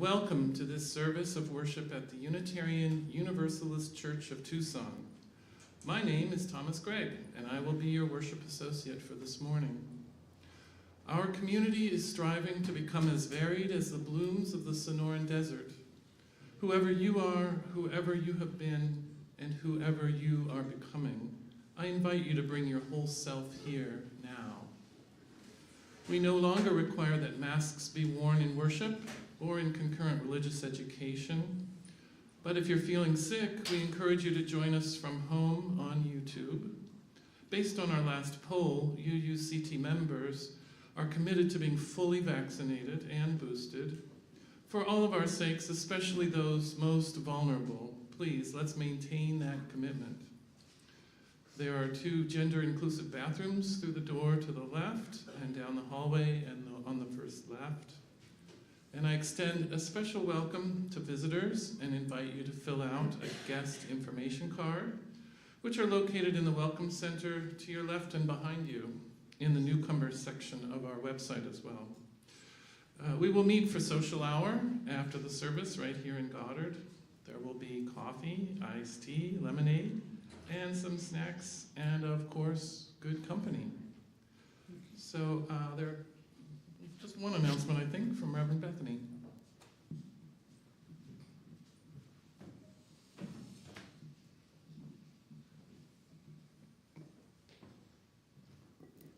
welcome to this service of worship at the Unitarian Universalist Church of Tucson. My name is Thomas Gregg, and I will be your worship associate for this morning. Our community is striving to become as varied as the blooms of the Sonoran Desert. Whoever you are, whoever you have been, and whoever you are becoming, I invite you to bring your whole self here now. We no longer require that masks be worn in worship or in concurrent religious education. But if you're feeling sick, we encourage you to join us from home on YouTube. Based on our last poll, UUCT members are committed to being fully vaccinated and boosted. For all of our sakes, especially those most vulnerable, please, let's maintain that commitment. There are 2 gender-inclusive bathrooms through the door to the left and down the hallway and on the first left. And I extend a special welcome to visitors and invite you to fill out a guest information card, which are located in the Welcome Center to your left and behind you in the newcomers section of our website as well. We will meet for social hour after the service right here in Goddard. There will be coffee, iced tea, lemonade, and some snacks, and of course, good company. So just one announcement, I think, from Reverend Bethany.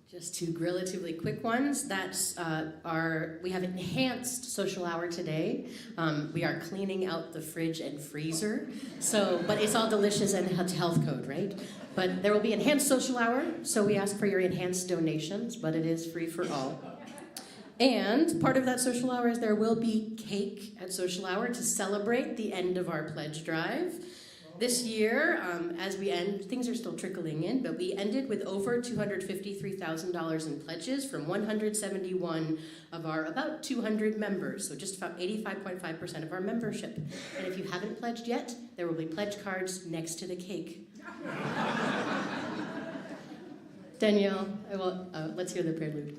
Just 2 relatively quick ones. That's we have enhanced social hour today. We are cleaning out the fridge and freezer. But it's all delicious and it's health code, right? But there will be enhanced social hour, so we ask for your enhanced donations, but it is free for all. And part of that social hour is there will be cake at social hour to celebrate the end of our pledge drive. This year, as we end, things are still trickling in, but we ended with over $253,000 in pledges from 171 of our about 200 members, so just about 85.5% of our membership. And if you haven't pledged yet, there will be pledge cards next to the cake. Danielle, let's hear the prelude.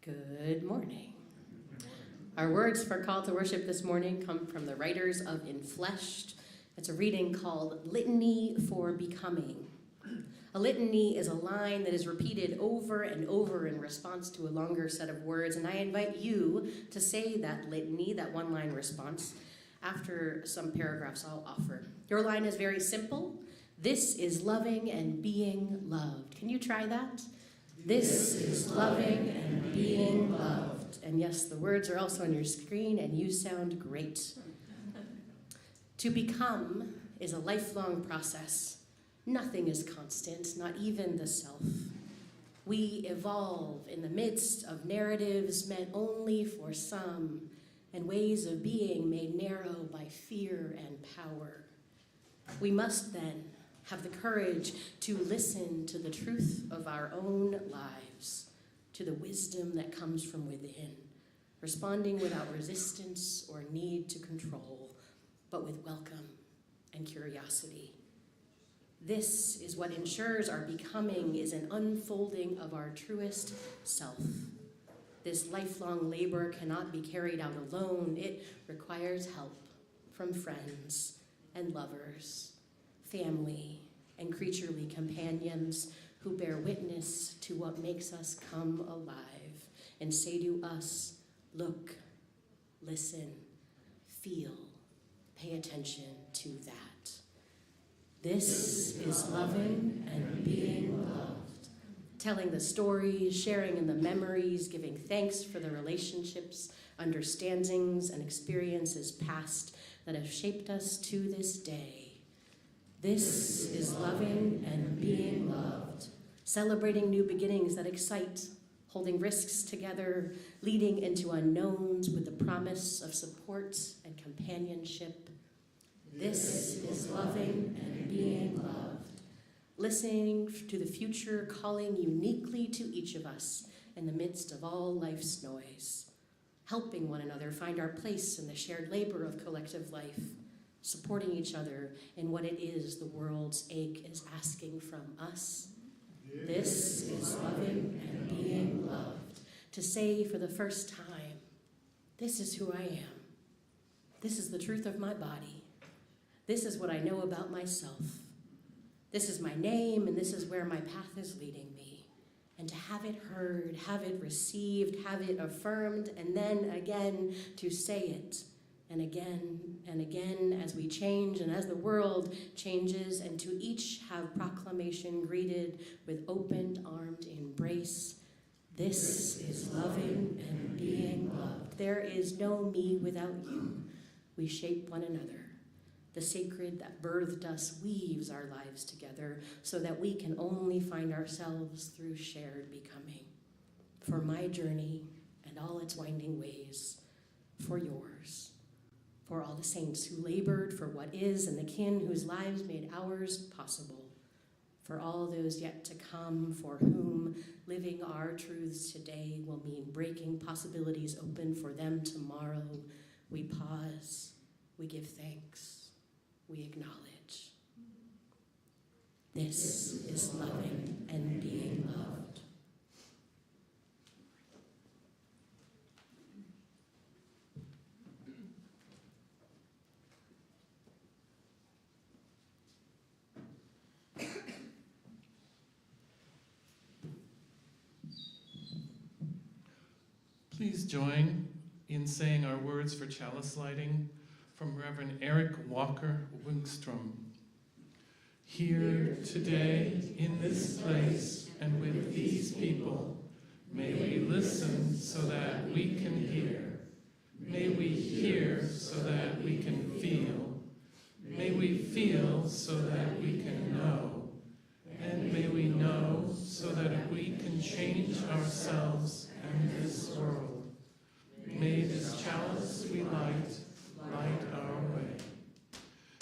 Good morning. Our words for call to worship this morning come from the writers of Infleshed. It's a reading called Litany for Becoming. A litany is a line that is repeated over and over in response to a longer set of words, and I invite you to say that litany, that one-line response, after some paragraphs I'll offer. Your line is very simple. This is loving and being loved. Can you try that? This is loving and being loved. And yes, the words are also on your screen, and you sound great. To become is a lifelong process. Nothing is constant, not even the self. We evolve in the midst of narratives meant only for some, and ways of being made narrow by fear and power. We must then have the courage to listen to the truth of our own lives, to the wisdom that comes from within, responding without resistance or need to control, but with welcome and curiosity. This is what ensures our becoming is an unfolding of our truest self. This lifelong labor cannot be carried out alone. It requires help from friends and lovers, family and creaturely companions who bear witness to what makes us come alive and say to us, look, listen, feel, pay attention to that. This is loving and being loved. Telling the stories, sharing in the memories, giving thanks for the relationships, understandings, and experiences past that have shaped us to this day. This is loving and being loved. Celebrating new beginnings that excite, holding risks together, leading into unknowns with the promise of support and companionship. This is loving and being loved. Listening to the future calling uniquely to each of us in the midst of all life's noise. Helping one another find our place in the shared labor of collective life. Supporting each other in what it is the world's ache is asking from us. This is loving and being loved. To say for the first time, this is who I am. This is the truth of my body. This is what I know about myself. This is my name, and this is where my path is leading me. And to have it heard, have it received, have it affirmed, and then again to say it, and again as we change and as the world changes, and to each have proclamation greeted with open-armed embrace. This is loving and being loved. There is no me without you. We shape one another. The sacred that birthed us weaves our lives together so that we can only find ourselves through shared becoming. For my journey and all its winding ways, for yours, for all the saints who labored for what is and the kin whose lives made ours possible, for all those yet to come for whom living our truths today will mean breaking possibilities open for them tomorrow, we pause, we give thanks. We acknowledge. This is loving and being loved. Please join in saying our words for chalice lighting from Reverend Eric Walker Wingstrom. Here today, in this place, and with these people, may we listen so that we can hear. May we hear so that we can feel. May we feel so that we can know. And may we know so that we can change ourselves and this world. May this chalice we light our way.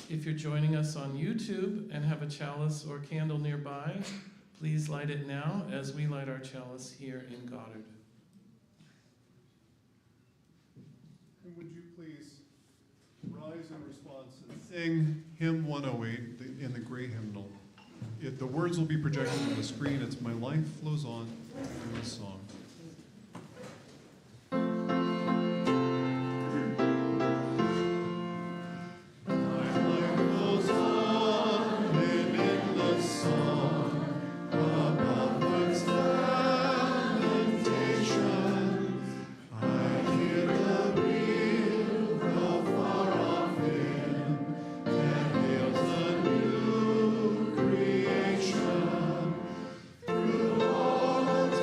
If you're joining us on YouTube and have a chalice or candle nearby, please light it now as we light our chalice here in Goddard. And would you please rise in response and sing hymn 108 in the gray hymnal. The words will be projected on the screen. It's "My Life Flows On" in this song. All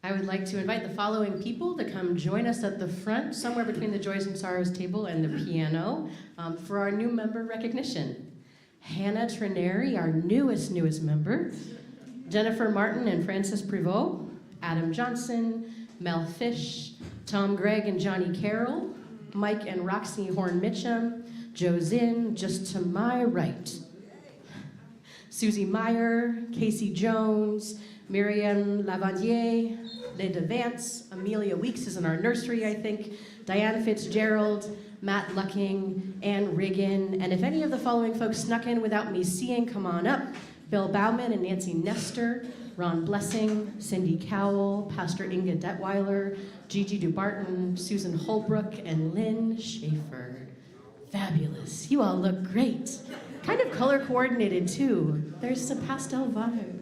I would like to invite the following people to come join us at the front, somewhere between the Joys and Sorrows table and the piano, for our new member recognition. Hannah Trineri, our newest member. Jennifer Martin and Francis Privot. Adam Johnson. Mel Fish. Tom Gregg and Johnny Carroll. Mike and Roxy Horn-Mitchum. Joe Zinn, just to my right. Susie Meyer. Casey Jones. Miriam Lavandier. Linda Vance. Amelia Weeks is in our nursery, I think. Diane Fitzgerald. Matt Lucking, Ann Riggin, and if any of the following folks snuck in without me seeing, come on up. Bill Bauman and Nancy Nestor, Ron Blessing, Cindy Cowell, Pastor Inga Detweiler, Gigi DuBarton, Susan Holbrook, and Lynn Schaefer. Fabulous. You all look great. Kind of color coordinated too. There's a pastel vibe.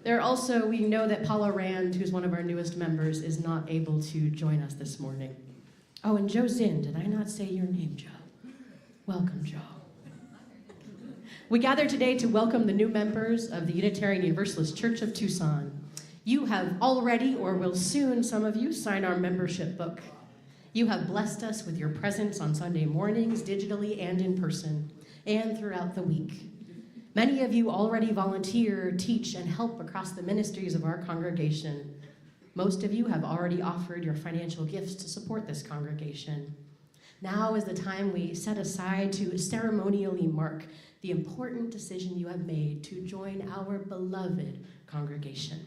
There are also, we know that Paula Rand, who's one of our newest members, is not able to join us this morning. Oh, and Joe Zinn, did I not say your name, Joe? Welcome, Joe. We gather today to welcome the new members of the Unitarian Universalist Church of Tucson. You have already, or will soon, some of you, sign our membership book. You have blessed us with your presence on Sunday mornings, digitally and in person, and throughout the week. Many of you already volunteer, teach, and help across the ministries of our congregation. Most of you have already offered your financial gifts to support this congregation. Now is the time we set aside to ceremonially mark the important decision you have made to join our beloved congregation.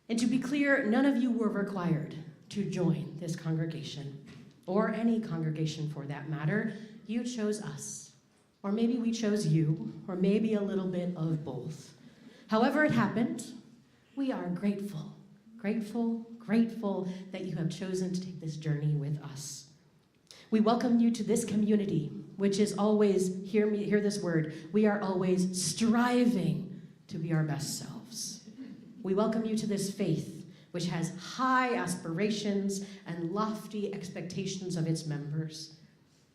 And to be clear, none of you were required to join this congregation, or any congregation for that matter. You chose us, or maybe we chose you, or maybe a little bit of both. However it happened, we are grateful that you have chosen to take this journey with us. We welcome you to this community, which is always, hear this word, we are always striving to be our best selves. We welcome you to this faith, which has high aspirations and lofty expectations of its members.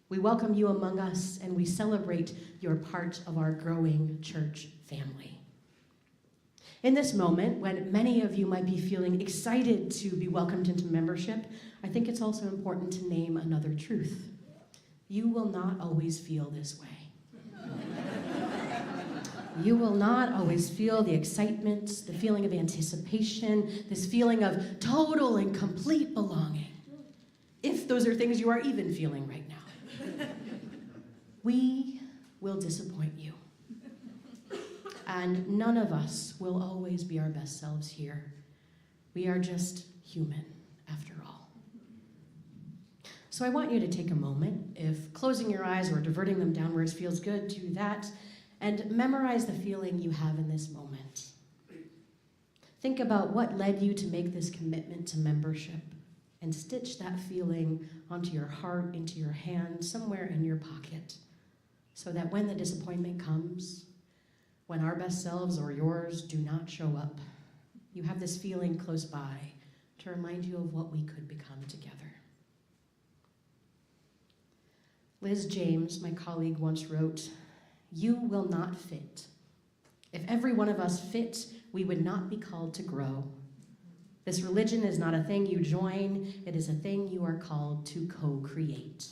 We welcome you among us, and we celebrate your part of our growing church family. In this moment, when many of you might be feeling excited to be welcomed into membership, I think it's also important to name another truth. You will not always feel this way. You will not always feel the excitement, the feeling of anticipation, this feeling of total and complete belonging, if those are things you are even feeling right now. We will disappoint you. And none of us will always be our best selves here. We are just human, after all. So I want you to take a moment, if closing your eyes or diverting them downwards feels good, do that, and memorize the feeling you have in this moment. Think about what led you to make this commitment to membership, and stitch that feeling onto your heart, into your hand, somewhere in your pocket, so that when the disappointment comes, when our best selves or yours do not show up, you have this feeling close by to remind you of what we could become together. Liz James, my colleague, once wrote, "You will not fit. If every one of us fit, we would not be called to grow. This religion is not a thing you join, it is a thing you are called to co-create."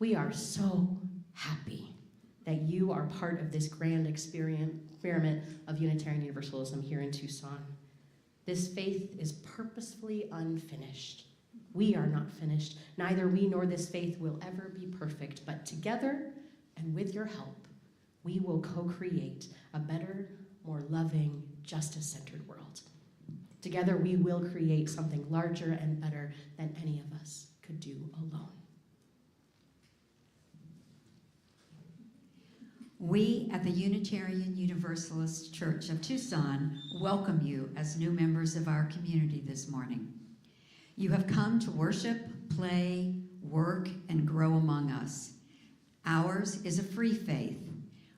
We are so happy that you are part of this grand experiment of Unitarian Universalism here in Tucson. This faith is purposefully unfinished. We are not finished. Neither we nor this faith will ever be perfect, but together and with your help, we will co-create a better, more loving, justice-centered world. Together we will create something larger and better than any of us could do alone. We at the Unitarian Universalist Church of Tucson welcome you as new members of our community this morning. You have come to worship, play, work, and grow among us. Ours is a free faith.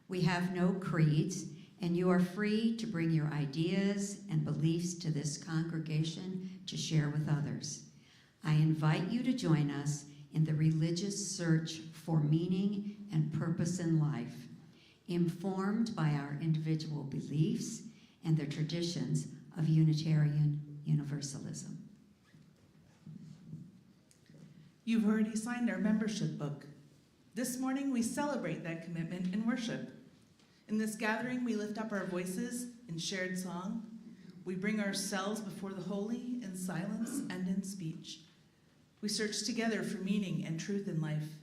We have no creeds, and you are free to bring your ideas and beliefs to this congregation to share with others. I invite you to join us in the religious search for meaning and purpose in life, informed by our individual beliefs and the traditions of Unitarian Universalism. You've already signed our membership book. This morning, we celebrate that commitment in worship. In this gathering, we lift up our voices in shared song. We bring ourselves before the holy in silence and in speech. We search together for meaning and truth in life,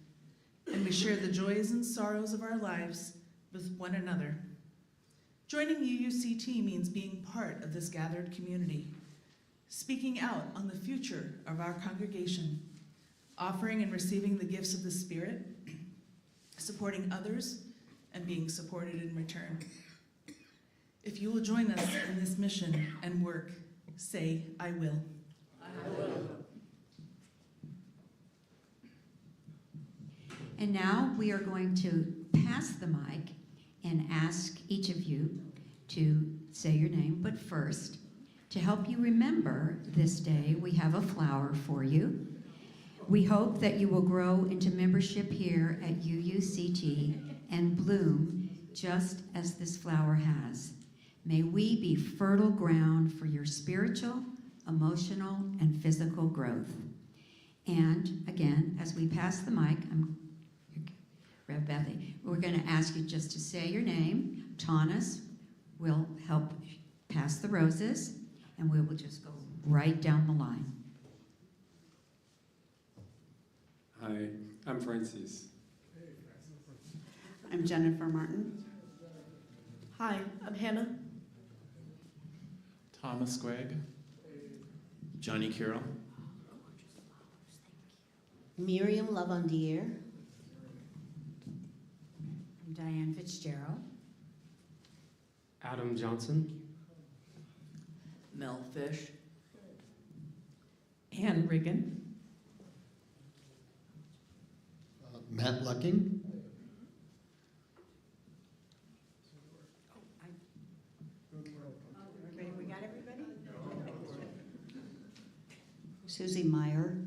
and we share the joys and sorrows of our lives with one another. Joining UUCT means being part of this gathered community, speaking out on the future of our congregation, offering and receiving the gifts of the Spirit, supporting others, and being supported in return. If you will join us in this mission and work, say, I will. I will. And now we are going to pass the mic and ask each of you to say your name, but first, to help you remember this day, we have a flower for you. We hope that you will grow into membership here at UUCT and bloom just as this flower has. May we be fertile ground for your spiritual, emotional, and physical growth. And again, as we pass the mic, Rev. Bethy, we're going to ask you just to say your name. Tanis will help pass the roses, and we will just go right down the line. Hi, I'm Francis. I'm Jennifer Martin. Hi, I'm Hannah. Thomas Gregg. Johnny Carroll. Miriam Lavandier. I'm Diane Fitzgerald. Adam Johnson. Mel Fish. Ann Riggin. Matt Lucking. Okay, we got everybody? Susie Meyer.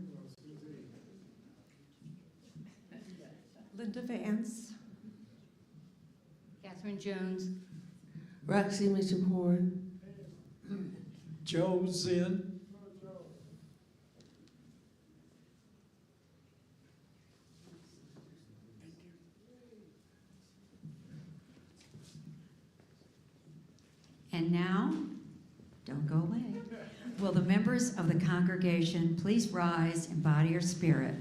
Linda Vance. Catherine Jones. Roxy Mitchum Horn. Joe Zinn. And now, don't go away. Will the members of the congregation please rise in body or spirit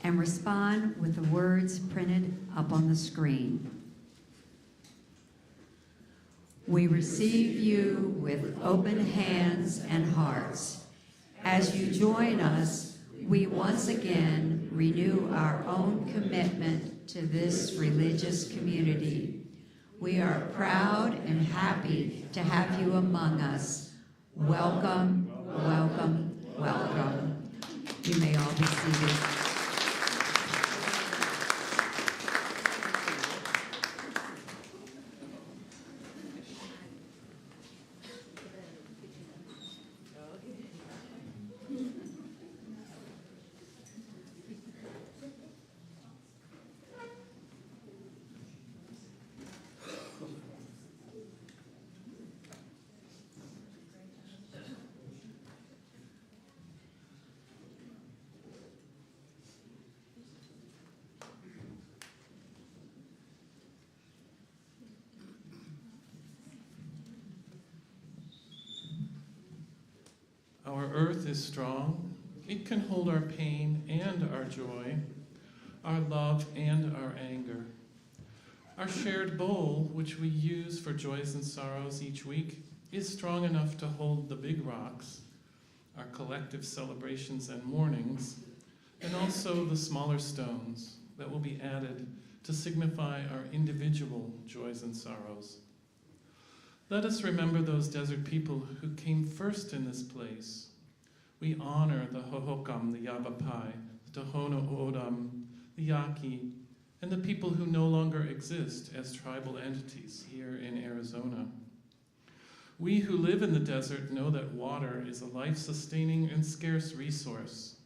and respond with the words printed up on the screen. We receive you with open hands and hearts. As you join us, we once again renew our own commitment to this religious community. We are proud and happy to have you among us. Welcome, welcome, welcome. You may all be seated. Our earth is strong. It can hold our pain and our joy, our love and our anger. Our shared bowl, which we use for joys and sorrows each week, is strong enough to hold the big rocks, our collective celebrations and mournings, and also the smaller stones that will be added to signify our individual joys and sorrows. Let us remember those desert people who came first in this place. We honor the Hohokam, the Yavapai, the Tohono O'odham, the Yaqui, and the people who no longer exist as tribal entities here in Arizona. We who live in the desert know that water is a life-sustaining and scarce resource.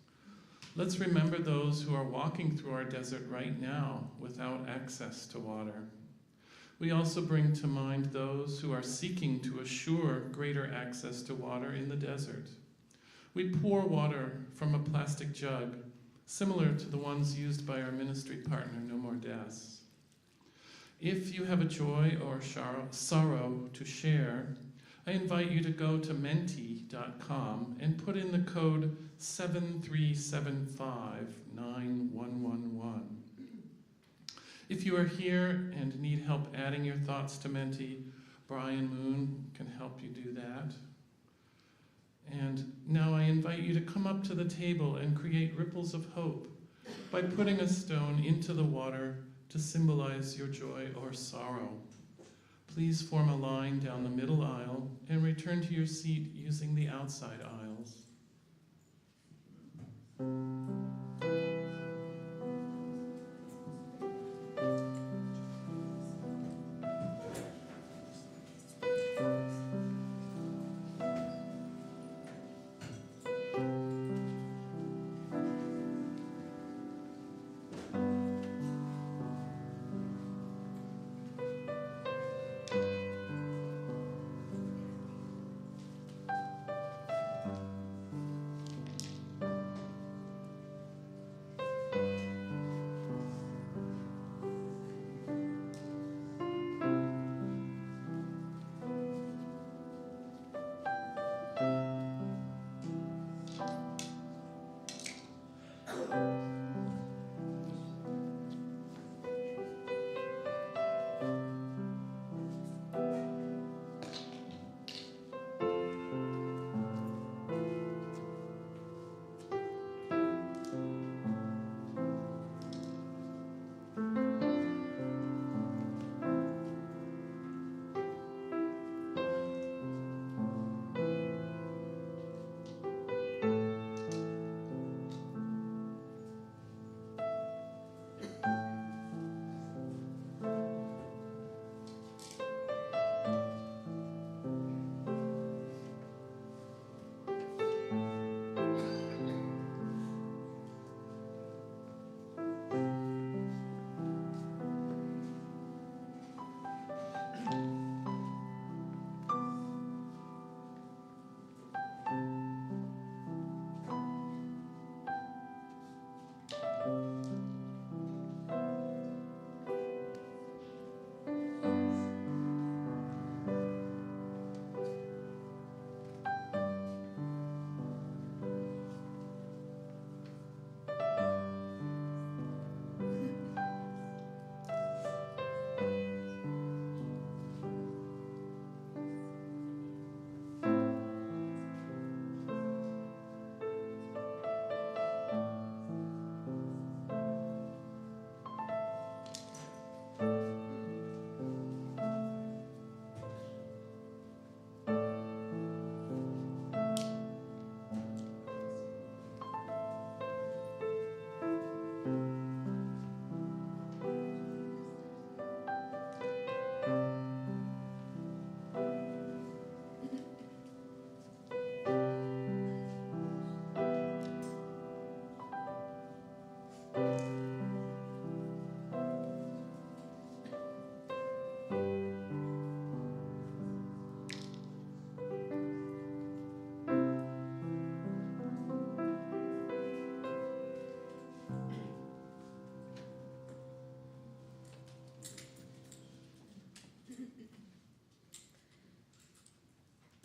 Let's remember those who are walking through our desert right now without access to water. We also bring to mind those who are seeking to assure greater access to water in the desert. We pour water from a plastic jug, similar to the ones used by our ministry partner, No More Deaths. If you have a joy or sorrow to share, I invite you to go to menti.com and put in the code 737591111. If you are here and need help adding your thoughts to Menti, Brian Moon can help you do that. And now I invite you to come up to the table and create ripples of hope by putting a stone into the water to symbolize your joy or sorrow. Please form a line down the middle aisle and return to your seat using the outside aisles.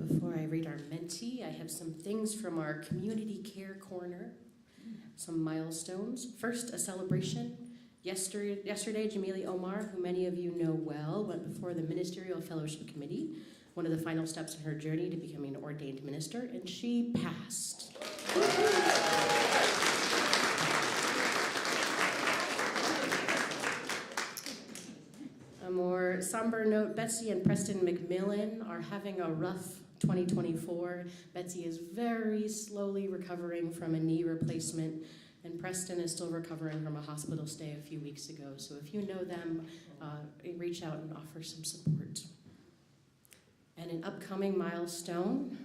Before I read our Menti, I have some things from our Community Care Corner, some milestones. First, a celebration. Yesterday, Jamili Omar, who many of you know well, went before the Ministerial Fellowship Committee, one of the final steps in her journey to becoming an ordained minister, and she passed. A more somber note, Betsy and Preston McMillan are having a rough 2024. Betsy is very slowly recovering from a knee replacement, and Preston is still recovering from a hospital stay a few weeks ago. So if you know them, reach out and offer some support. And an upcoming milestone,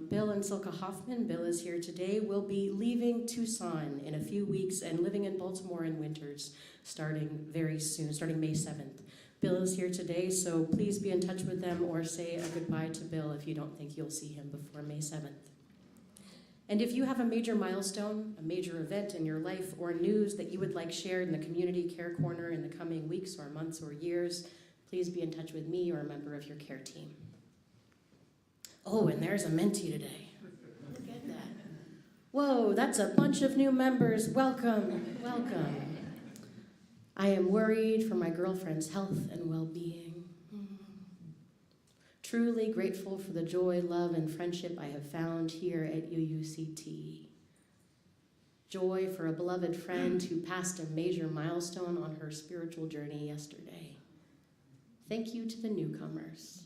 Bill and Silka Hoffman, Bill is here today, will be leaving Tucson in a few weeks and living in Baltimore in winters starting very soon, starting May 7th. Bill is here today, so please be in touch with them or say a goodbye to Bill if you don't think you'll see him before May 7th. And if you have a major milestone, a major event in your life, or news that you would like shared in the Community Care Corner in the coming weeks or months or years, please be in touch with me or a member of your care team. Oh, and there's a mentee today. Look at that. Whoa, that's a bunch of new members. Welcome, welcome. I am worried for my girlfriend's health and well-being. Truly grateful for the joy, love, and friendship I have found here at UUCT. Joy for a beloved friend who passed a major milestone on her spiritual journey yesterday. Thank you to the newcomers.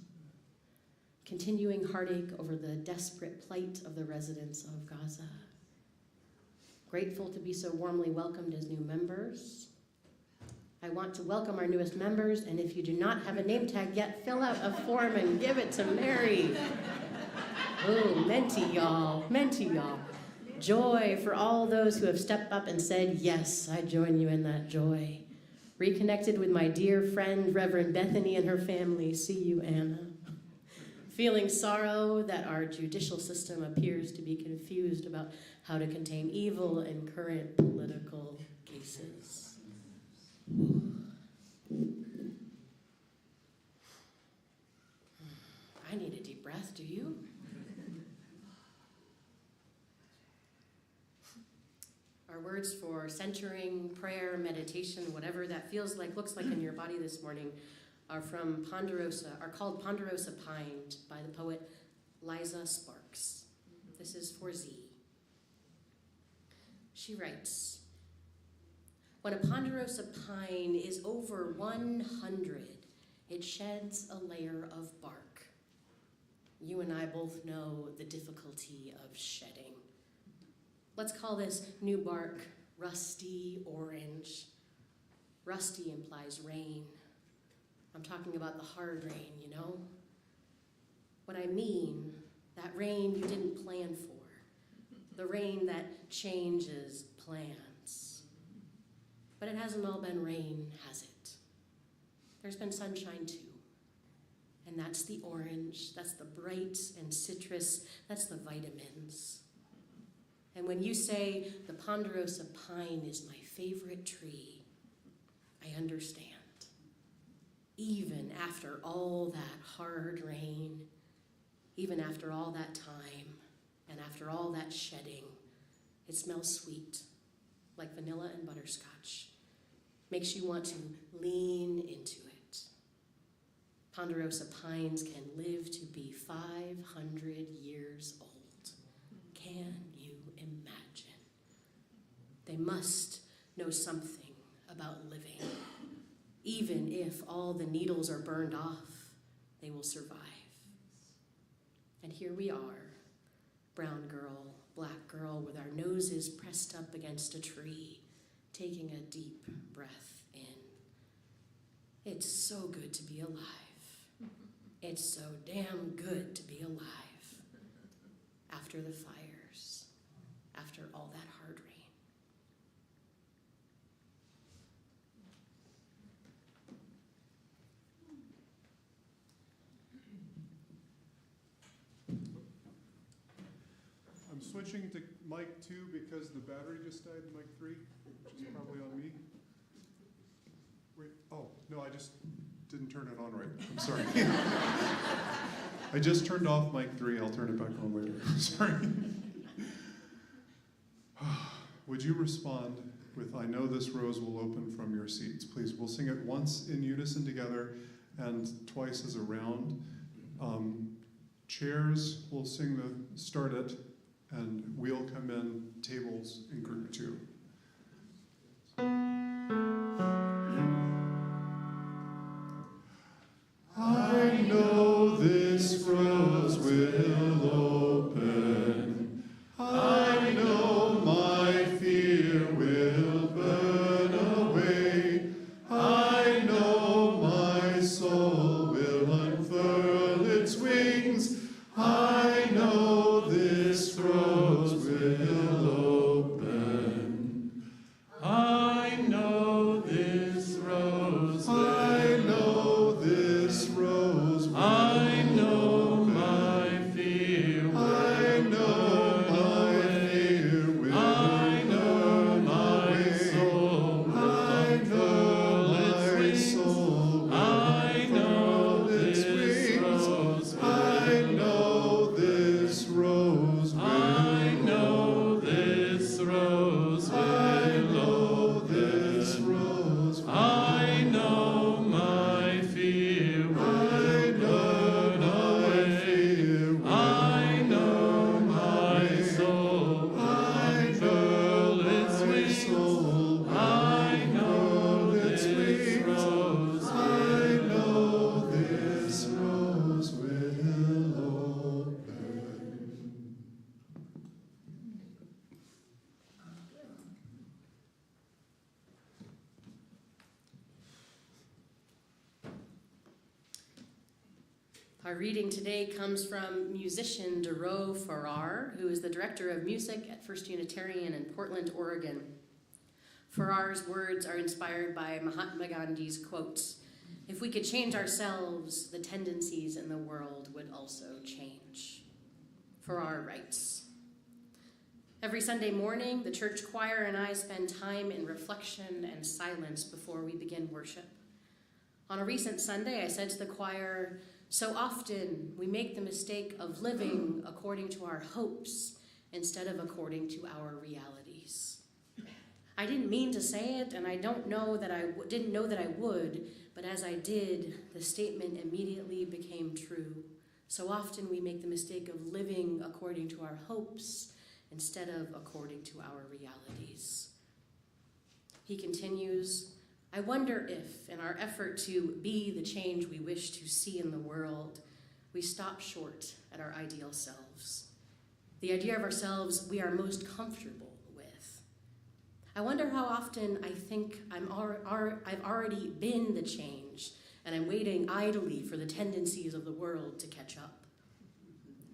Continuing heartache over the desperate plight of the residents of Gaza. Grateful to be so warmly welcomed as new members. I want to welcome our newest members, and if you do not have a name tag yet, fill out a form and give it to Mary. Oh, mentee y'all, mentee y'all. Joy for all those who have stepped up and said, yes, I join you in that joy. Reconnected with my dear friend, Reverend Bethany and her family. See you, Anna. Feeling sorrow that our judicial system appears to be confused about how to contain evil in current political cases. I need a deep breath, do you? Our words for centering, prayer, meditation, whatever that feels like, looks like in your body this morning, are from Ponderosa, are called Ponderosa Pine by the poet Liza Sparks. This is for Z. She writes, when a ponderosa pine is over 100, it sheds a layer of bark. You and I both know the difficulty of shedding. Let's call this new bark rusty orange. Rusty implies rain. I'm talking about the hard rain, you know? What I mean, that rain you didn't plan for. The rain that changes plans. But it hasn't all been rain, has it? There's been sunshine too. And that's the orange, that's the bright and citrus, that's the vitamins. And when you say the ponderosa pine is my favorite tree, I understand. Even after all that hard rain, even after all that time, and after all that shedding, it smells sweet, like vanilla and butterscotch. Makes you want to lean into it. Ponderosa pines can live to be 500 years old. Can you imagine? They must know something about living. Even if all the needles are burned off, they will survive. And here we are, brown girl, black girl, with our noses pressed up against a tree, taking a deep breath in. It's so good to be alive. It's so damn good to be alive. After the fires, after all that hard rain. I'm switching to mic 2 because the battery just died in mic 3, which is probably on me. Wait, oh, no, I just didn't turn it on right. I'm sorry. I just turned off mic 3. I'll turn it back on later. Sorry. Would you respond with, I know this rose will open from your seats. Please, we'll sing it once in unison together and twice as a round. Chairs, we'll sing the start it, and we'll come in tables in group 2. I know this rose will open. I know my fear will burn away. I know my soul will unfurl its wings. I know this rose will open. Our reading today comes from musician Dero Farrar, who is the director of music at First Unitarian in Portland, Oregon. Farrar's words are inspired by Mahatma Gandhi's quote, "If we could change ourselves, the tendencies in the world would also change." Farrar writes, "Every Sunday morning, the church choir and I spend time in reflection and silence before we begin worship. On a recent Sunday, I said to the choir, 'So often we make the mistake of living according to our hopes instead of according to our realities.' I didn't mean to say it, and I didn't know that I would, but as I did, the statement immediately became true. So often we make the mistake of living according to our hopes instead of according to our realities." He continues, "I wonder if, in our effort to be the change we wish to see in the world, we stop short at our ideal selves, the idea of ourselves we are most comfortable with. I wonder how often I think I've already been the change, and I'm waiting idly for the tendencies of the world to catch up.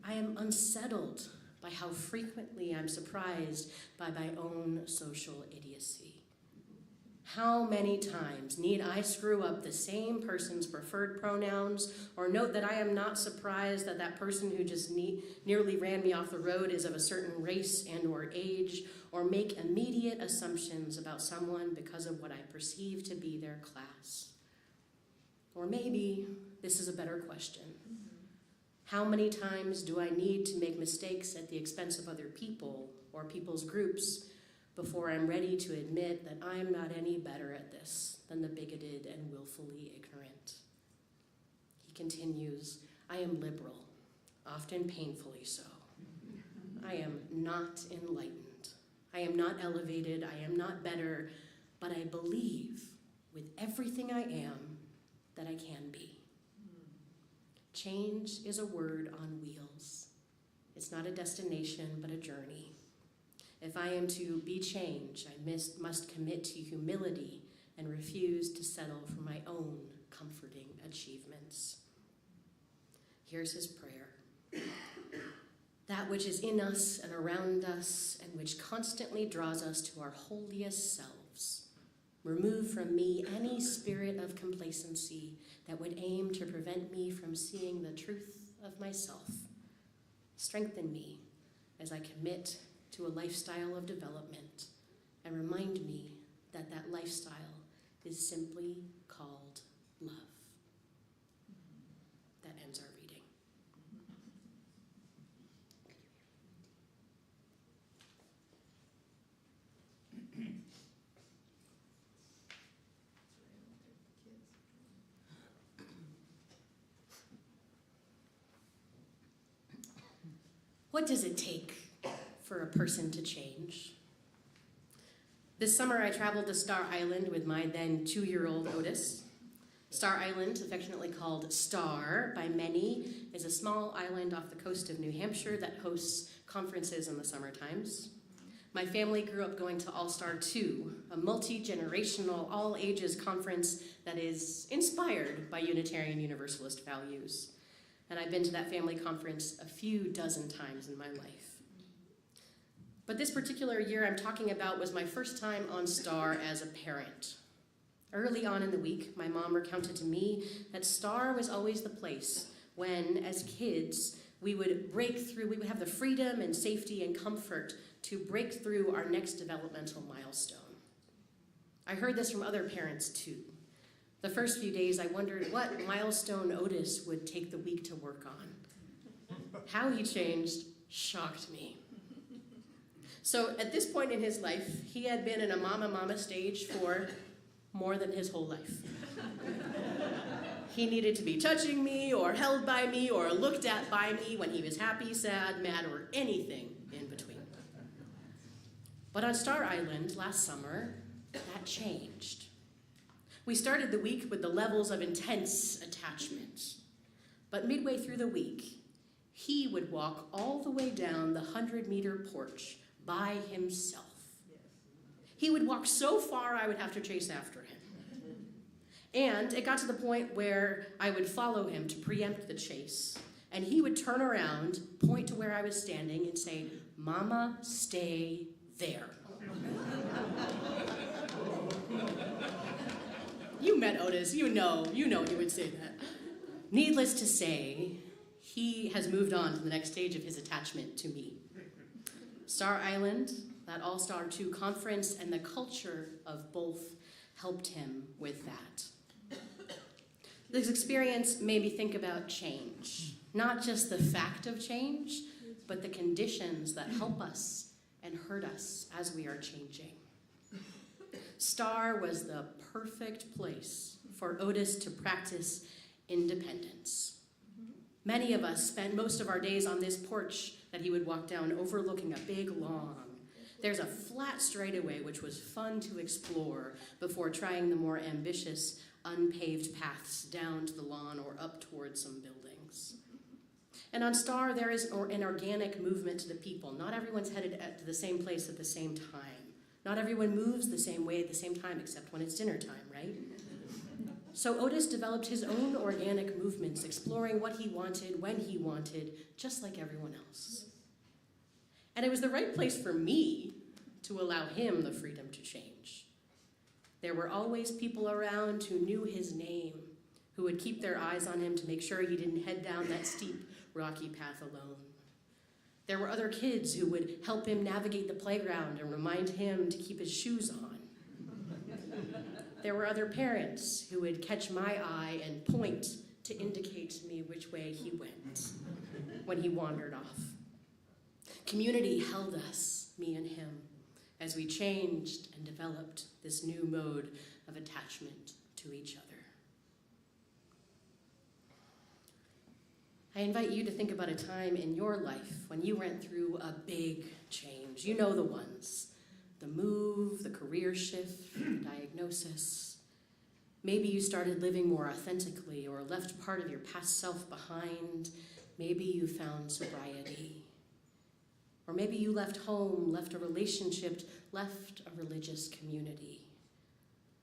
I am unsettled by how frequently I'm surprised by my own social idiocy. How many times need I screw up the same person's preferred pronouns, or note that I am not surprised that that person who just nearly ran me off the road is of a certain race and or age, or make immediate assumptions about someone because of what I perceive to be their class? Or maybe this is a better question. How many times do I need to make mistakes at the expense of other people or people's groups before I'm ready to admit that I'm not any better at this than the bigoted and willfully ignorant?" He continues, "I am liberal, often painfully so. I am not enlightened. I am not elevated. I am not better, but I believe with everything I am that I can be. Change is a word on wheels. It's not a destination, but a journey. If I am to be change, I must commit to humility and refuse to settle for my own comforting achievements." Here's his prayer. "That which is in us and around us and which constantly draws us to our holiest selves, remove from me any spirit of complacency that would aim to prevent me from seeing the truth of myself. Strengthen me as I commit to a lifestyle of development, and remind me that that lifestyle is simply called love." That ends our reading. What does it take for a person to change? This summer, I traveled to Star Island with my then 2-year-old Otis. Star Island, affectionately called Star by many, is a small island off the coast of New Hampshire that hosts conferences in the summer times. My family grew up going to All Star 2, a multi-generational, all-ages conference that is inspired by Unitarian Universalist values. And I've been to that family conference a few dozen times in my life. But this particular year I'm talking about was my first time on Star as a parent. Early on in the week, my mom recounted to me that Star was always the place when, as kids, we would have the freedom and safety and comfort to break through our next developmental milestone. I heard this from other parents too. The first few days I wondered what milestone Otis would take the week to work on. How he changed shocked me. So at this point in his life, he had been in a mama stage for more than his whole life. He needed to be touching me or held by me or looked at by me when he was happy, sad, mad, or anything in between. But on Star Island last summer, that changed. We started the week with the levels of intense attachment. But midway through the week, he would walk all the way down the 100-meter porch by himself. He would walk so far I would have to chase after him. And it got to the point where I would follow him to preempt the chase. And he would turn around, point to where I was standing, and say, "Mama, stay there." You met Otis, you know he would say that. Needless to say, he has moved on to the next stage of his attachment to me. Star Island, that All-Star 2 conference, and the culture of both helped him with that. This experience made me think about change. Not just the fact of change, but the conditions that help us and hurt us as we are changing. Star was the perfect place for Otis to practice independence. Many of us spent most of our days on this porch that he would walk down overlooking a big lawn. There's a flat straightaway which was fun to explore before trying the more ambitious, unpaved paths down to the lawn or up towards some buildings. And on Star, there is an organic movement to the people. Not everyone's headed to the same place at the same time. Not everyone moves the same way at the same time, except when it's dinner time, right? So Otis developed his own organic movements, exploring what he wanted, when he wanted, just like everyone else. And it was the right place for me to allow him the freedom to change. There were always people around who knew his name, who would keep their eyes on him to make sure he didn't head down that steep, rocky path alone. There were other kids who would help him navigate the playground and remind him to keep his shoes on. There were other parents who would catch my eye and point to indicate to me which way he went when he wandered off. Community held us, me and him, as we changed and developed this new mode of attachment to each other. I invite you to think about a time in your life when you went through a big change. You know the ones. The move, the career shift, the diagnosis. Maybe you started living more authentically or left part of your past self behind. Maybe you found sobriety. Or maybe you left home, left a relationship, left a religious community.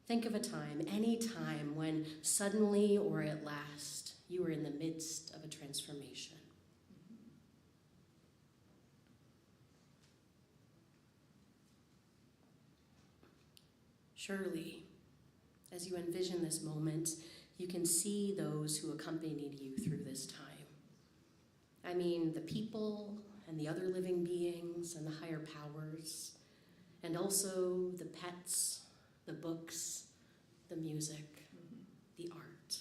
Think of a time, any time, when suddenly or at last you were in the midst of a transformation. Surely, as you envision this moment, you can see those who accompanied you through this time. I mean, the people and the other living beings and the higher powers, and also the pets, the books, the music, the art.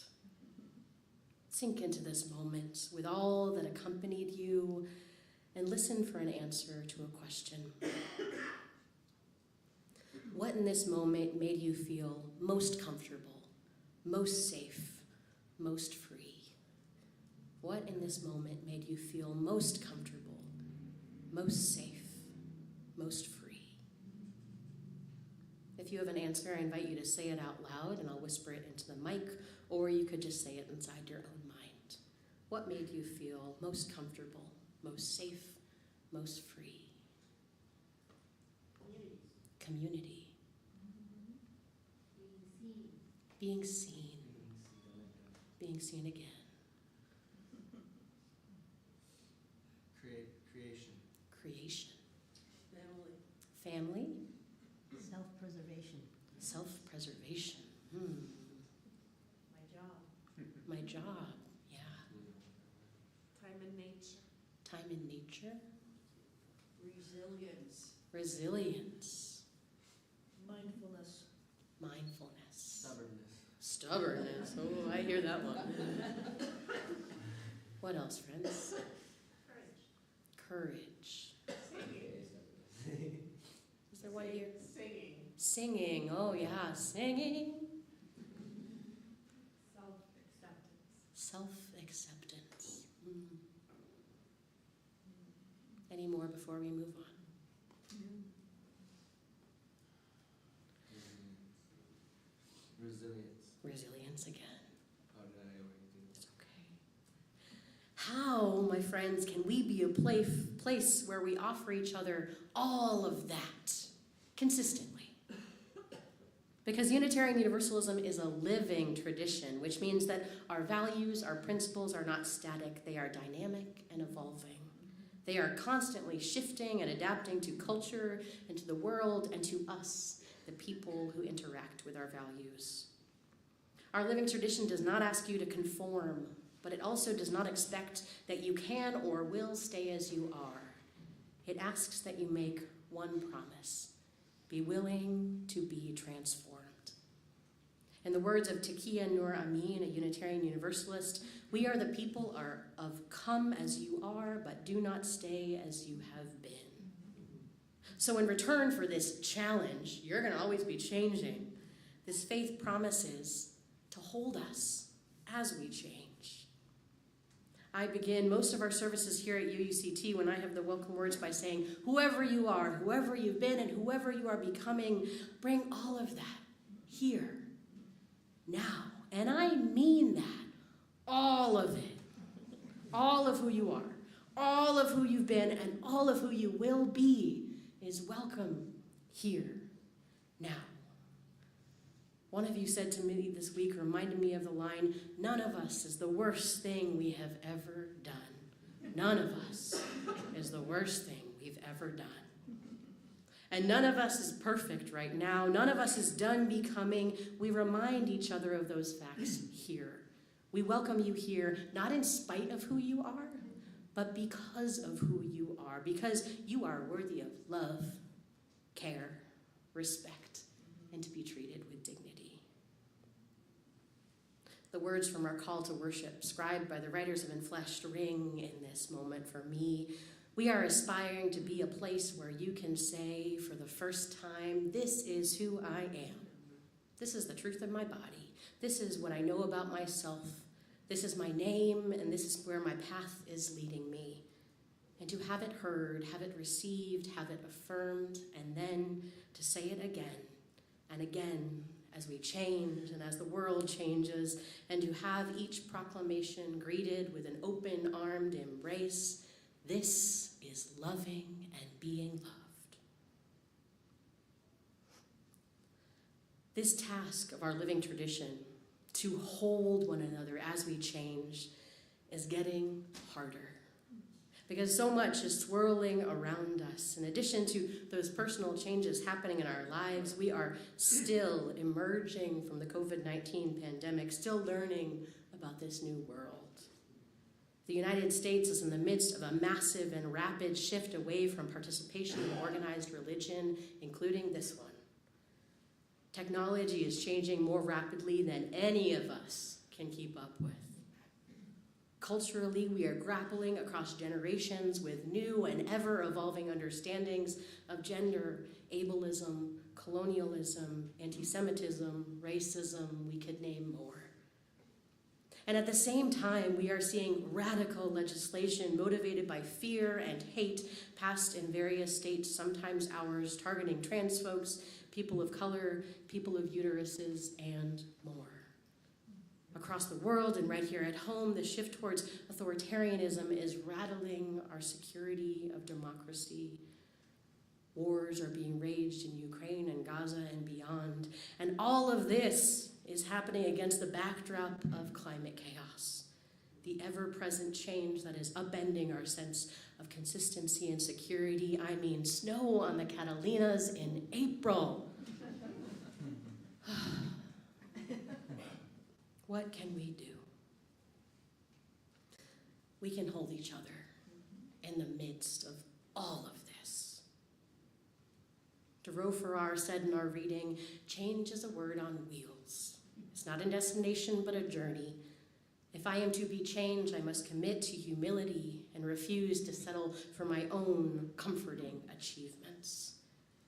Sink into this moment with all that accompanied you and listen for an answer to a question. What in this moment made you feel most comfortable, most safe, most free? What in this moment made you feel most comfortable, most safe, most free? If you have an answer, I invite you to say it out loud and I'll whisper it into the mic, or you could just say it inside your own mind. What made you feel most comfortable, most safe, most free? Community. Being seen. Being seen again. Creation. Family. Self-preservation. Self-preservation. My job. Yeah. Time in nature. Time in nature. Resilience. Resilience. Mindfulness. Stubbornness. Oh, I hear that one. What else, friends? Courage. Is there one here? Singing. Oh, yeah. Singing. Self-acceptance. Any more before we move on? Resilience again. It's okay. How, my friends, can we be a place where we offer each other all of that consistently? Because Unitarian Universalism is a living tradition, which means that our values, our principles are not static, they are dynamic and evolving. They are constantly shifting and adapting to culture and to the world and to us, the people who interact with our values. Our living tradition does not ask you to conform, but it also does not expect that you can or will stay as you are. It asks that you make one promise: be willing to be transformed. In the words of Taqiya Nur Amin, a Unitarian Universalist, we are the people of come as you are, but do not stay as you have been. So in return for this challenge, you're going to always be changing. This faith promises to hold us as we change. I begin most of our services here at UUCT when I have the welcome words by saying, whoever you are, whoever you've been, and whoever you are becoming, bring all of that here, now. And I mean that. All of it. All of who you are, all of who you've been, and all of who you will be is welcome here, now. One of you said to me this week, reminded me of the line, none of us is the worst thing we have ever done. None of us is the worst thing we've ever done. And none of us is perfect right now. None of us is done becoming. We remind each other of those facts here. We welcome you here, not in spite of who you are, but because of who you are, because you are worthy of love, care, respect, and to be treated with dignity. The words from our call to worship, scribed by the writers of Enfleshed, ring in this moment for me. We are aspiring to be a place where you can say for the first time, this is who I am. This is the truth of my body. This is what I know about myself. This is my name, and this is where my path is leading me. And to have it heard, have it received, have it affirmed, and then to say it again and again as we change and as the world changes, and to have each proclamation greeted with an open-armed embrace. This is loving and being loved. This task of our living tradition, to hold one another as we change, is getting harder. Because so much is swirling around us. In addition to those personal changes happening in our lives, we are still emerging from the COVID-19 pandemic, still learning about this new world. The United States is in the midst of a massive and rapid shift away from participation in organized religion, including this one. Technology is changing more rapidly than any of us can keep up with. Culturally, we are grappling across generations with new and ever-evolving understandings of gender, ableism, colonialism, anti-Semitism, racism, we could name more. And at the same time, we are seeing radical legislation motivated by fear and hate passed in various states, sometimes ours, targeting trans folks, people of color, people of uteruses, and more. Across the world and right here at home, the shift towards authoritarianism is rattling our security of democracy. Wars are being waged in Ukraine and Gaza and beyond. And all of this is happening against the backdrop of climate chaos, the ever-present change that is upending our sense of consistency and security. I mean, snow on the Catalinas in April. What can we do? We can hold each other in the midst of all of this. Thoreau Farrar said in our reading, change is a word on wheels. It's not a destination, but a journey. If I am to be changed, I must commit to humility and refuse to settle for my own comforting achievements.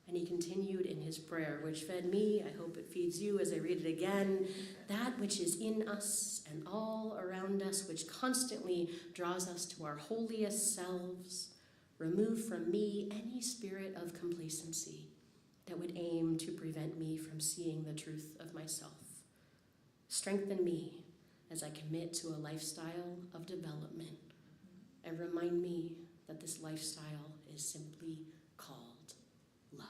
And he continued in his prayer, which fed me, I hope it feeds you as I read it again, that which is in us and all around us, which constantly draws us to our holiest selves, remove from me any spirit of complacency that would aim to prevent me from seeing the truth of myself. Strengthen me as I commit to a lifestyle of development, and remind me that this lifestyle is simply called love.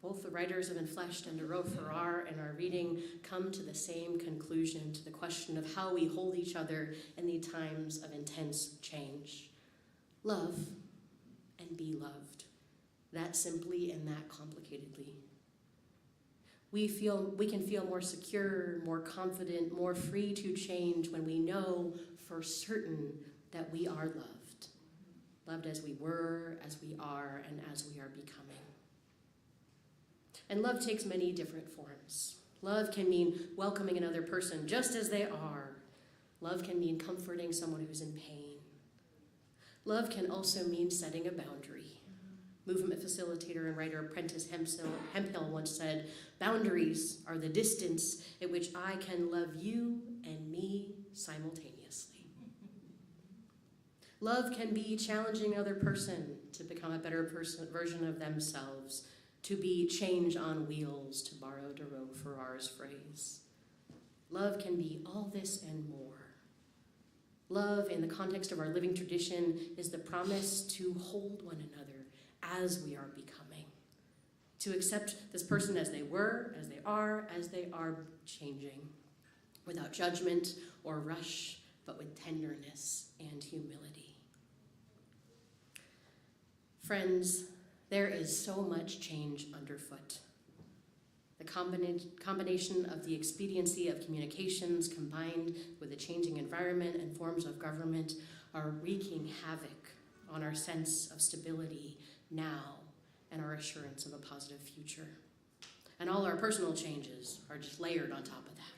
Both the writers of Enfleshed and A Row Farrar in our reading come to the same conclusion, to the question of how we hold each other in the times of intense change. Love and be loved. That simply and that complicatedly. We can feel more secure, more confident, more free to change when we know for certain that we are loved. Loved as we were, as we are, and as we are becoming. And love takes many different forms. Love can mean welcoming another person just as they are. Love can mean comforting someone who's in pain. Love can also mean setting a boundary. Movement facilitator and writer Prentice Hemphill once said, "Boundaries are the distance at which I can love you and me simultaneously." Love can be challenging another person to become a better version of themselves, to be change on wheels, to borrow De Roe Farrar's phrase. Love can be all this and more. Love, in the context of our living tradition, is the promise to hold one another as we are becoming, to accept this person as they were, as they are changing, without judgment or rush, but with tenderness and humility. Friends, there is so much change underfoot. The combination of the expediency of communications combined with the changing environment and forms of government are wreaking havoc on our sense of stability now and our assurance of a positive future. And all our personal changes are just layered on top of that.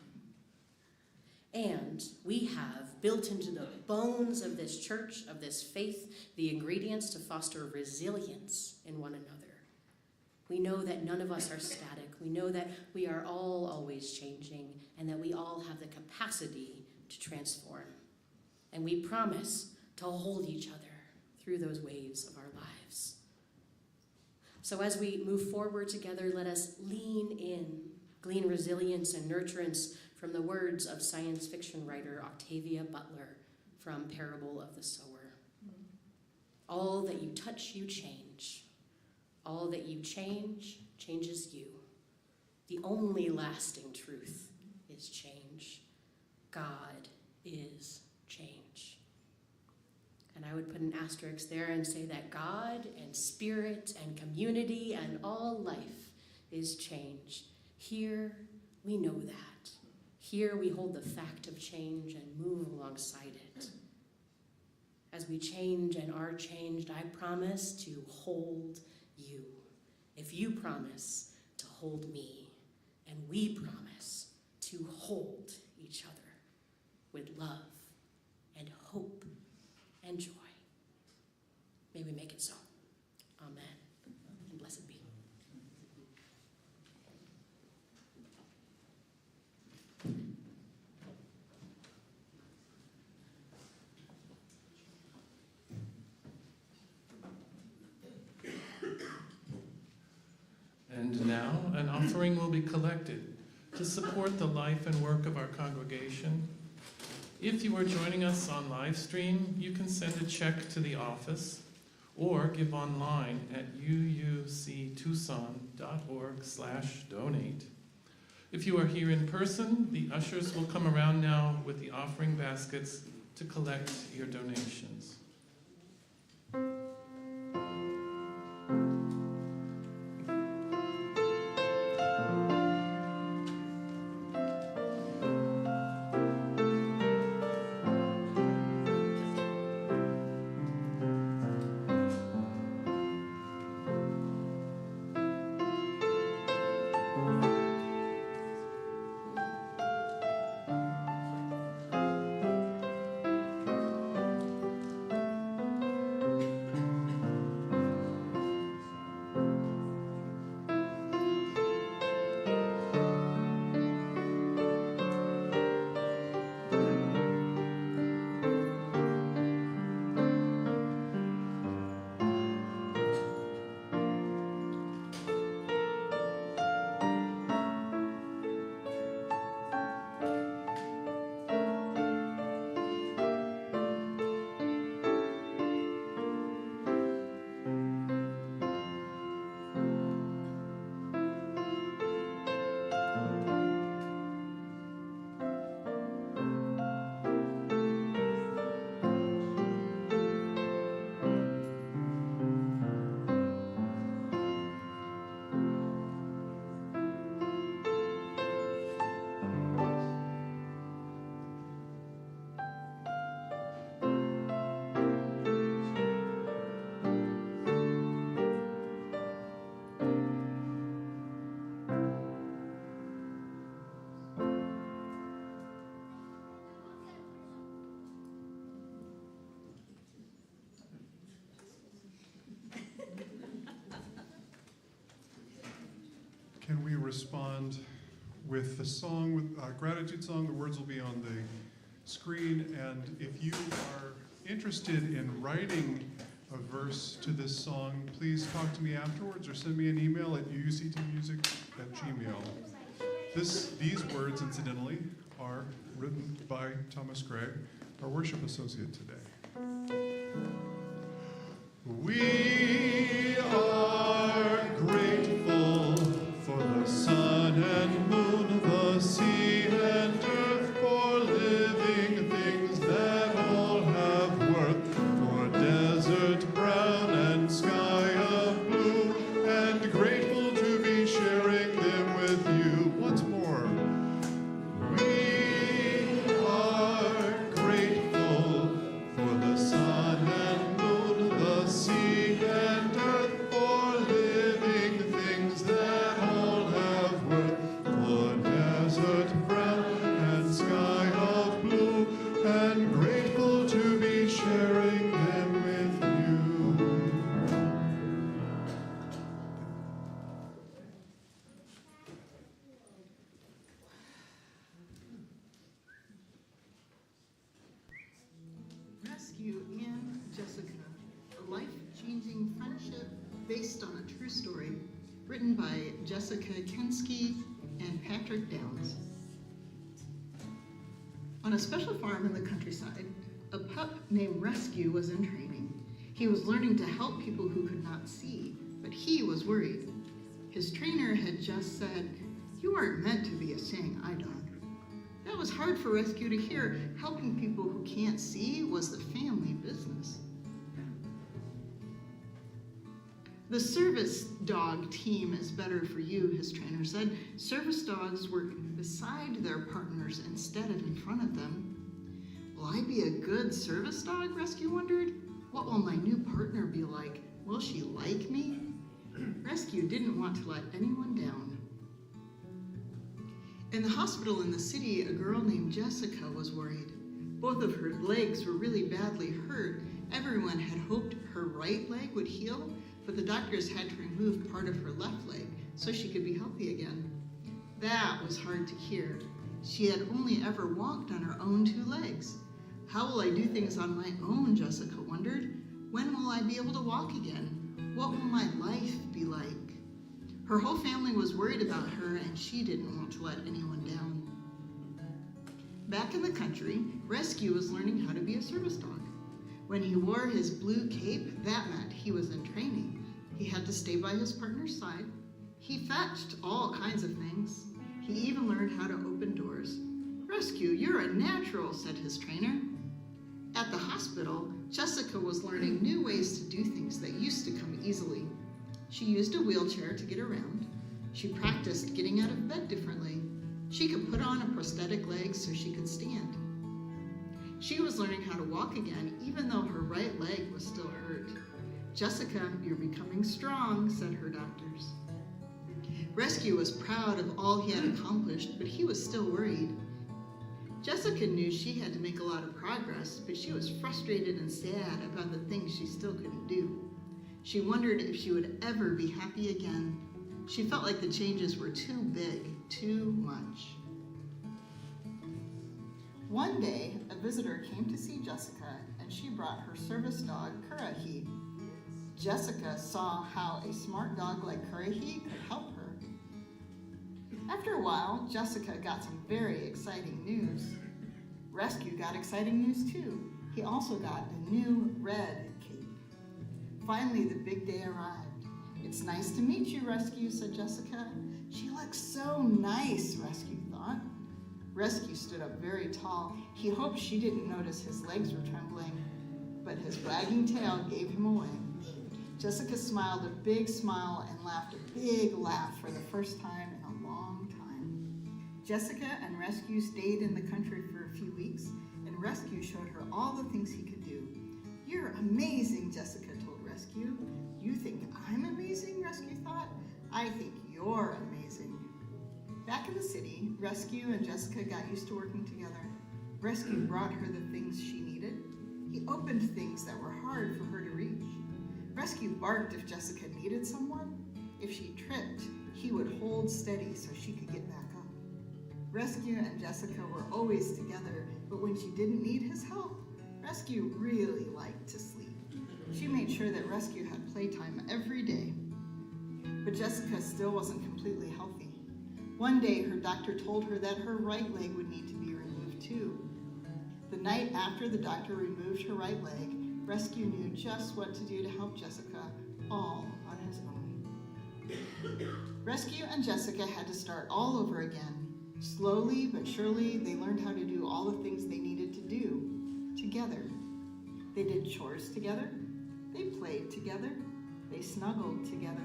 And we have built into the bones of this church, of this faith, the ingredients to foster resilience in one another. We know that none of us are static. We know that we are all always changing and that we all have the capacity to transform. And we promise to hold each other through those waves of our lives. So as we move forward together, let us lean in, glean resilience and nurturance from the words of science fiction writer Octavia Butler from Parable of the Sower. All that you touch, you change. All that you change, changes you. The only lasting truth is change. God is change. And I would put an asterisk there and say that God and spirit and community and all life is change. Here we know that. Here we hold the fact of change and move alongside it. As we change and are changed, I promise to hold you. If you promise to hold me, and we promise to hold each other with love and hope and joy. May we make it so. Amen. And blessed be. And now an offering will be collected to support the life and work of our congregation. If you are joining us on live stream, you can send a check to the office or give online at uuctucson.org/donate. If you are here in person, the ushers will come around now with the offering baskets to collect your donations. we respond with the song, with gratitude song. The words will be on the screen, and if you are interested in writing a verse to this song, please talk to me afterwards or send me an email at uuctmusic@gmail. These words, incidentally, are written by Thomas Gregg, our worship associate today. We are grateful for the sun and moon, the sea and earth, for living things that all have worth, for desert brown and sky of blue, and grateful to be sharing them with you once more. We are grateful for the sun and moon, the sea and earth, for living things that all have worth, for desert brown and sky of blue, and grateful to be sharing them with you. Rescue and Jessica, a life-changing friendship based on a true story, written by Jessica Kensky and Patrick Downs. On a special farm in the countryside, a pup named Rescue was in training. He was learning to help people who could not see, but he was worried. His trainer had just said, "You aren't meant to be a seeing eye dog." That was hard for Rescue to hear. Helping people who can't see was the family business. The service dog team is better for you, his trainer said. Service dogs work beside their partners instead of in front of them. Will I be a good service dog? Rescue wondered. What will my new partner be like? Will she like me? Rescue didn't want to let anyone down. In the hospital in the city, a girl named Jessica was worried. Both of her legs were really badly hurt. Everyone had hoped her right leg would heal, but the doctors had to remove part of her left leg so she could be healthy again. That was hard to hear. She had only ever walked on her own two legs. How will I do things on my own, Jessica wondered. When will I be able to walk again? What will my life be like? Her whole family was worried about her, and she didn't want to let anyone down. Back in the country, Rescue was learning how to be a service dog. When he wore his blue cape, that meant he was in training. He had to stay by his partner's side. He fetched all kinds of things. He even learned how to open doors. "Rescue, you're a natural," said his trainer. At the hospital, Jessica was learning new ways to do things that used to come easily. She used a wheelchair to get around. She practiced getting out of bed differently. She could put on a prosthetic leg so she could stand. She was learning how to walk again, even though her right leg was still hurt. "Jessica, you're becoming strong," said her doctors. Rescue was proud of all he had accomplished, but he was still worried. Jessica knew she had to make a lot of progress, but she was frustrated and sad about the things she still couldn't do. She wondered if she would ever be happy again. She felt like the changes were too big, too much. One day, a visitor came to see Jessica, and she brought her service dog, Kurahi. Jessica saw how a smart dog like Kurahi could help her. After a while, Jessica got some very exciting news. Rescue got exciting news too. He also got a new red cape. Finally, the big day arrived. "It's nice to meet you, Rescue," said Jessica. "She looks so nice," Rescue thought. Rescue stood up very tall. He hoped she didn't notice his legs were trembling, but his wagging tail gave him away. Jessica smiled a big smile and laughed a big laugh for the first time in a long time. Jessica and Rescue stayed in the country for a few weeks, and Rescue showed her all the things he could do. "You're amazing," Jessica told Rescue. "You think I'm amazing?" Rescue thought. "I think you're amazing." Back in the city, Rescue and Jessica got used to working together. Rescue brought her the things she needed. He opened things that were hard for her to reach. Rescue barked if Jessica needed someone. If she tripped, he would hold steady so she could get back up. Rescue and Jessica were always together, but when she didn't need his help, Rescue really liked to sleep. She made sure that Rescue had playtime every day. But Jessica still wasn't completely healthy. One day, her doctor told her that her right leg would need to be removed too. The night after the doctor removed her right leg, Rescue knew just what to do to help Jessica, all on his own. Rescue and Jessica had to start all over again. Slowly but surely, they learned how to do all the things they needed to do together. They did chores together. They played together. They snuggled together.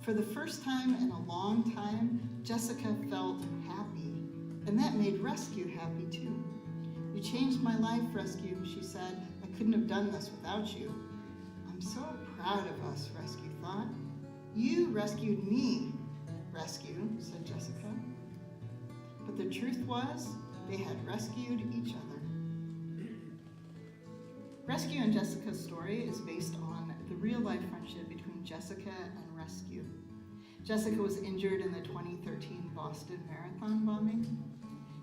For the first time in a long time, Jessica felt happy, and that made Rescue happy too. You changed my life, Rescue, she said. I couldn't have done this without you. I'm so proud of us, Rescue thought. You rescued me, Rescue, said Jessica. But the truth was, they had rescued each other. Rescue and Jessica's story is based on the real-life friendship between Jessica and Rescue. Jessica was injured in the 2013 Boston Marathon bombing.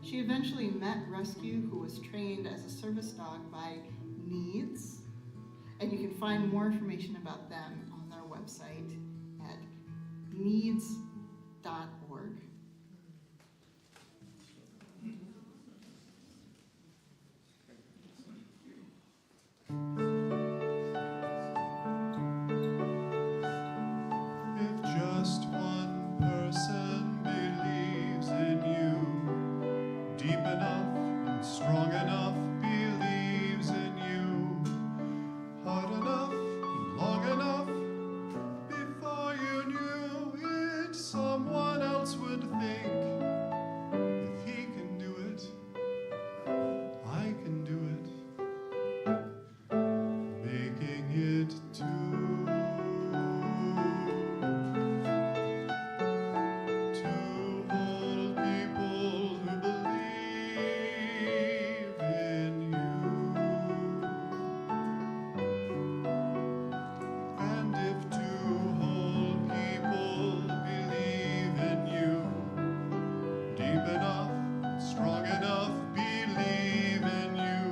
She eventually met Rescue, who was trained as a service dog by Needs, and you can find more information about them on their website at needs.org. If just one person believes in you, deep enough and strong enough, believes in you, hard enough and long enough, before you knew it, someone else would think, if he can do it, I can do it. Making it too. To hold people who believe in you. And if to hold people believe in you, deep enough, strong enough, believe in you,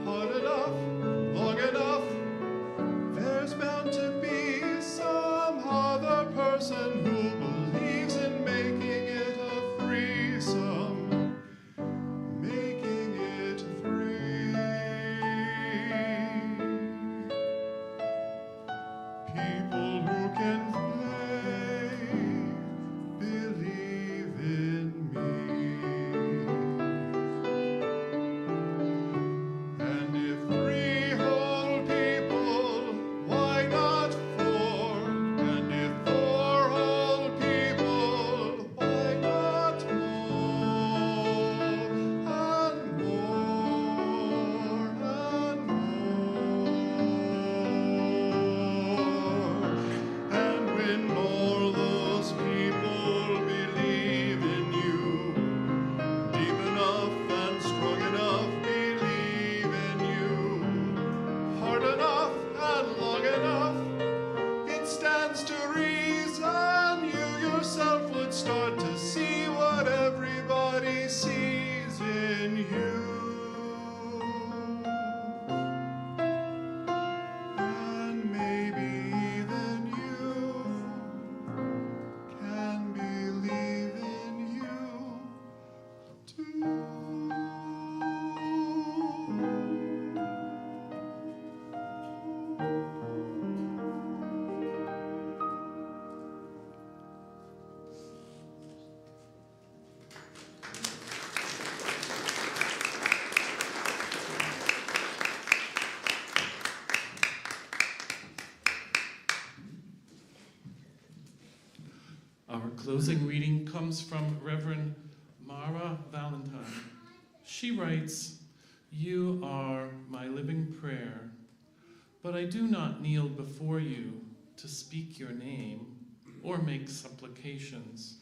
hard enough, long enough, there's bound to be some other person who believes in making it a threesome, making it three. People who can play, believe in me. And if three whole people, why not four? And if four whole people, why not more? And more, and more. And when all those people believe in you, deep enough and strong enough, believe in you, hard enough and long enough, it stands to reason you yourself would start to see what everybody sees in you. And maybe even you can believe in you too. Our closing reading comes from Reverend Mara Valentine. She writes, "You are my living prayer, but I do not kneel before you to speak your name or make supplications.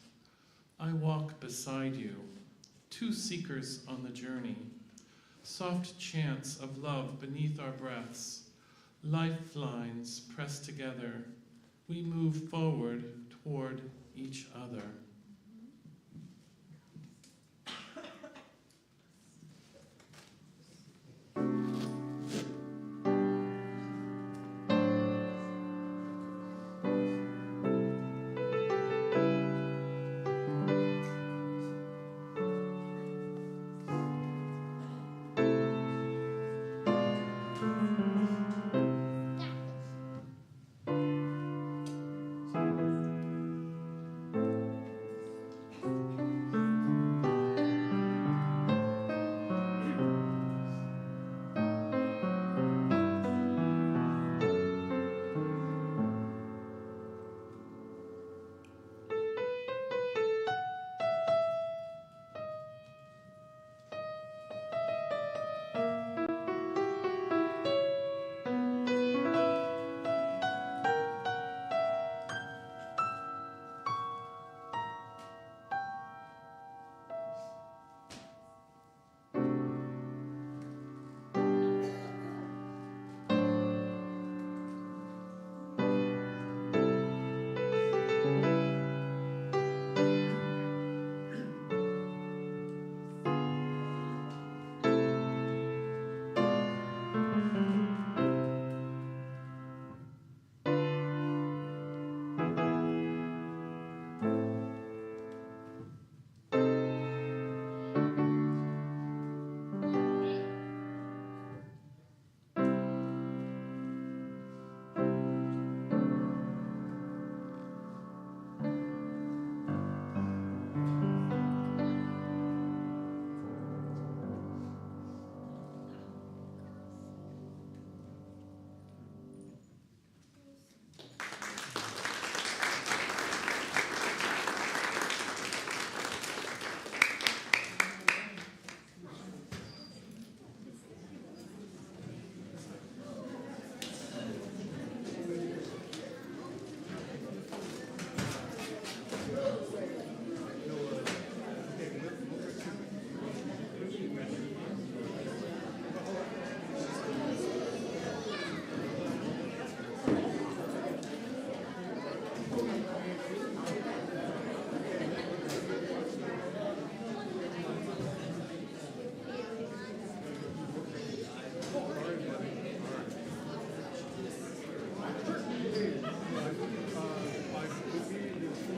I walk beside you, two seekers on the journey, soft chants of love beneath our breaths, lifelines pressed together. we move forward toward each other.